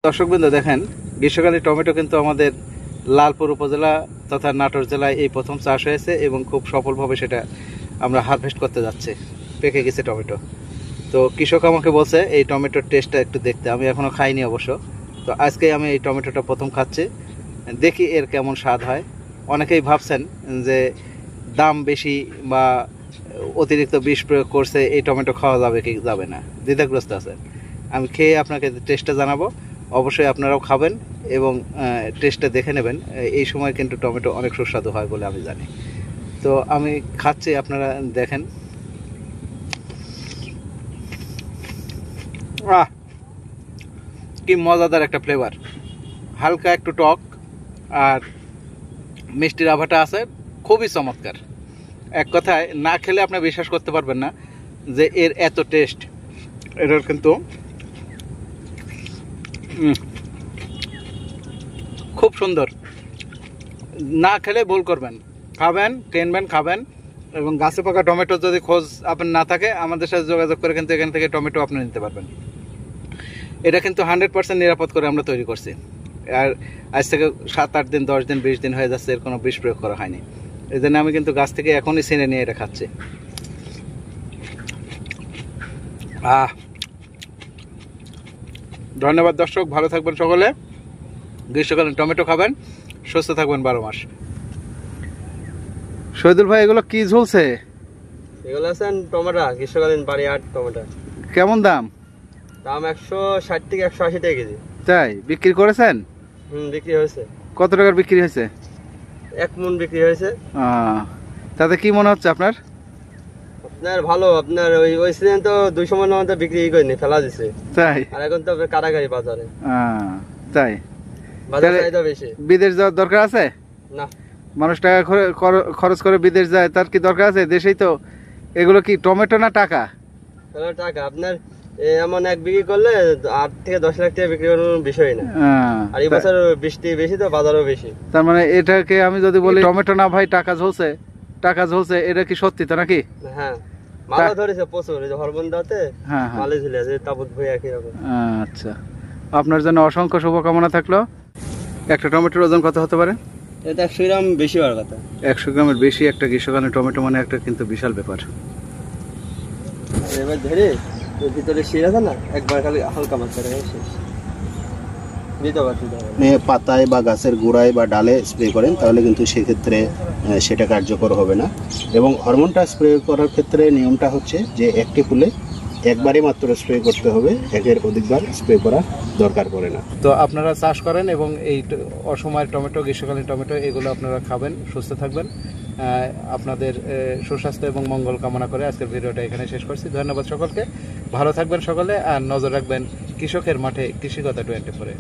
দর্শকবৃন্দ দেখেন, গ্রীষ্মকালীন টমেটো কিন্তু আমাদের লালপুর উপজেলা তথা নাটোর জেলায় এই প্রথম চাষ হয়েছে এবং খুব সফলভাবে সেটা আমরা হারভেস্ট করতে যাচ্ছি। পেকে গেছে টমেটো। তো কৃষক আমাকে বলছে এই টমেটোর টেস্টটা একটু দেখতে। আমি এখনও খাইনি অবশ্য। তো আজকে আমি এই টমেটোটা প্রথম খাচ্ছি, দেখি এর কেমন স্বাদ হয়। অনেকেই ভাবছেন যে দাম বেশি বা অতিরিক্ত বিষ প্রয়োগ করছে, এই টমেটো খাওয়া যাবে কি যাবে না, দ্বিধাগ্রস্ত আছেন। আমি খেয়ে আপনাকে টেস্টটা জানাবো। অবশ্যই আপনারাও খাবেন এবং টেস্টটা দেখে নেবেন। এই সময় কিন্তু টমেটো অনেক সুস্বাদু হয় বলে আমি জানি। তো আমি খাচ্ছি, আপনারা দেখেন। কি মজাদার একটা ফ্লেভার, হালকা একটু টক আর মিষ্টির আভাটা আছে, খুবই চমৎকার। এক কথায় না খেলে আপনি বিশ্বাস করতে পারবেন না যে এর এত টেস্ট। এটার কিন্তু খুব সুন্দর। না খেলে ভুল করবেন, খাবেন, কিনবেন, খাবেন। এবং গাছে পাকা টমেটো যদি খোঁজ আপনার না থাকে, আমাদের সাথে যোগাযোগ করে কিন্তু এখান থেকে টমেটো আপনি নিতে পারবেন। এটা কিন্তু 100% নিরাপদ করে আমরা তৈরি করছি। আর আজ থেকে 7-8 দিন, 10 দিন, 20 দিন হয়ে যাচ্ছে, এর কোনো বিষ প্রয়োগ করা হয়নি। এই জন্য আমি কিন্তু গাছ থেকে এখনই ছিনে নিয়ে এটা খাচ্ছি। ধন্যবাদ দর্শক, ভালো থাকবেন সকলে। গ্রীষ্মকালীন টমেটো খাবেন, সুস্থ থাকবেন 12 মাস। শহীদুল ভাই, এগুলো কি ঝুলছে? এগুলো আছেন টমেটো, গ্রীষ্মকালীন বাড়ি 8 টমেটো। কেমন দাম? দাম 160 থেকে 180 টাকা কেজি। তাই? বিক্রি করেছেন? বিক্রি হয়েছে। কত টাকার বিক্রি হয়েছে? 1 মণ বিক্রি হয়েছে। তাতে কি মনে হচ্ছে আপনার? আপনার ভালো, আপনার ওই সিজন তো 200 মণ মতো বিক্রি করেনি, ফেলা দিছে। তাই? আর এখন তো কারাগারি বাজারে। তাই? বাজারে চাহিদা বেশি। বিদেশ যাওয়ার দরকার আছে না? মানুষ টাকা খরচ করে বিদেশ যায়, তার কি দরকার আছে? দেশেই তো। এগুলো কি টমেটো না টাকা? টাকা। আপনার এমন 1 বিক্রি করলে 8 থেকে 10 লাখ টাকা বিক্রি করার বিষয় না। আর এই বছর বৃষ্টি বেশি, তো বাজারও বেশি। তার মানে এটাকে আমি যদি বলি টমেটো না ভাই, টাকা ঝলছে, টাকা ঝলছে, এটা কি সত্যি তো নাকি? হ্যাঁ, মালও ধরেছে প্রচুর। এই যে হরমন্দাতে মালে ঝুলে আছে, তাবুত ভই একই রকম। আচ্ছা, আপনার জন্য অসংখ্য শুভকামনা থাকলো। একটা টমেটোর ওজন কত হতে পারে? এটা 100 গ্রাম বেশি হওয়ার কথা। 100 গ্রামের বেশি একটা গ্রীষ্মকালীন টমেটো মানে একটা কিন্তু বিশাল ব্যাপার। এবার ধরে ভিতরে শির আছে না, একবার খালি হালকা মাছ করে শেষ। পাতায় বা গাছের গোড়ায় বা ডালে স্প্রে করেন, তাহলে কিন্তু সেক্ষেত্রে সেটা কার্যকর হবে না। এবং হরমোনটা স্প্রে করার ক্ষেত্রে নিয়মটা হচ্ছে যে একটি ফুলে একবারই মাত্র স্প্রে করতে হবে, একের অধিকবার স্প্রে করা দরকার পড়ে না। তো আপনারা চাষ করেন এবং এই অসময়ের টমেটো, গ্রীষ্মকালীন টমেটো, এগুলো আপনারা খাবেন, সুস্থ থাকবেন। আপনাদের সুস্বাস্থ্য এবং মঙ্গল কামনা করে আজকের ভিডিওটা এখানে শেষ করছি। ধন্যবাদ সকলকে, ভালো থাকবেন সকলে, আর নজর রাখবেন কৃষকের মাঠে, কৃষিকতা 24।